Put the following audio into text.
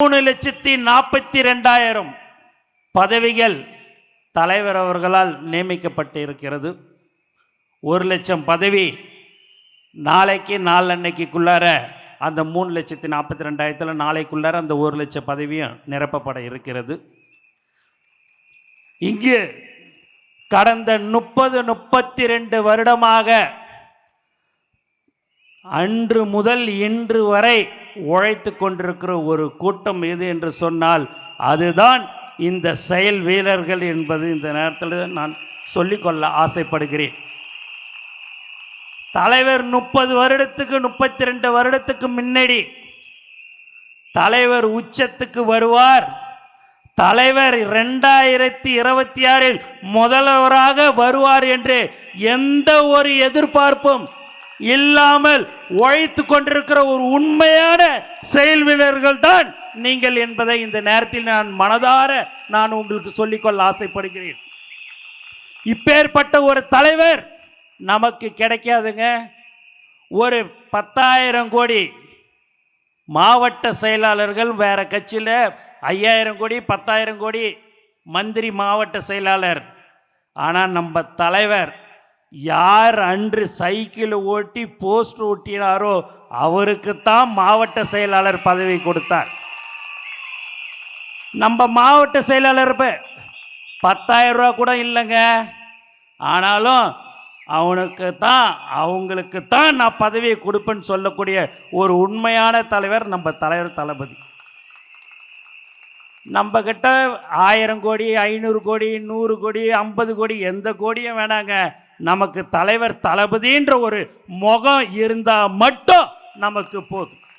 3,42,000 பதவிகள் தலைவர் அவர்களால் நியமிக்கப்பட்டு இருக்கிறது. 1,00,000 பதவி நாளைக்கு நாளன்னைக்குள்ளார அந்த 3,42,000 நாளைக்குள்ளார அந்த 1,00,000 பதவியும் நிரப்பப்பட இருக்கிறது. இங்கு கடந்த 32 வருடமாக அன்று முதல் இன்று வரை உழைத்து கொண்டிருக்கிற ஒரு கூட்டம் எது என்று சொன்னால் அதுதான் இந்த செயல் வீரர்கள் என்பது இந்த நேரத்தில் நான் சொல்லிக்கொள்ள ஆசைப்படுகிறேன். தலைவர் 30 வருடத்துக்கு 32 வருடத்துக்கு முன்னாடி தலைவர் உச்சத்துக்கு வருவார். தலைவர் 2026 முதல்வராக வருவார் என்று எந்த ஒரு எதிர்பார்ப்பும் இல்லாமல் உழைத்து கொண்டிருக்கிற ஒரு உண்மையான செயல் வீரர்கள் தான் நீங்கள் என்பதை இந்த நேரத்தில் நான் மனதார நான் உங்களுக்கு சொல்லிக்கொள்ள ஆசைப்படுகிறேன். இப்பேற்பட்ட ஒரு தலைவர் நமக்கு கிடைக்காதுங்க. ஒரு 10,000 கோடி மாவட்ட செயலாளர்கள் வேற கட்சியில் 5,000 கோடி 10,000 கோடி மந்திரி மாவட்ட செயலாளர். ஆனால் நம்ம தலைவர் யார் அன்று சைக்கிள் ஓட்டி போஸ்ட் ஓட்டினாரோ அவருக்குத்தான் மாவட்ட செயலாளர் பதவி கொடுத்தார். நம்ம மாவட்ட செயலாளர் 10,000 ரூபா கூட இல்லைங்க. ஆனாலும் அவங்களுக்கு தான் நான் பதவியை கொடுப்பேன்னு சொல்லக்கூடிய ஒரு உண்மையான தலைவர் நம்ம தலைவர் தளபதி. நம்ம கிட்ட 1000 கோடி 500 கோடி 100 கோடி 50 கோடி எந்த கோடியும் வேணாங்க. நமக்கு தலைவர் தளபதின்ற ஒரு முகம் இருந்தால் மட்டும் நமக்கு போதும்.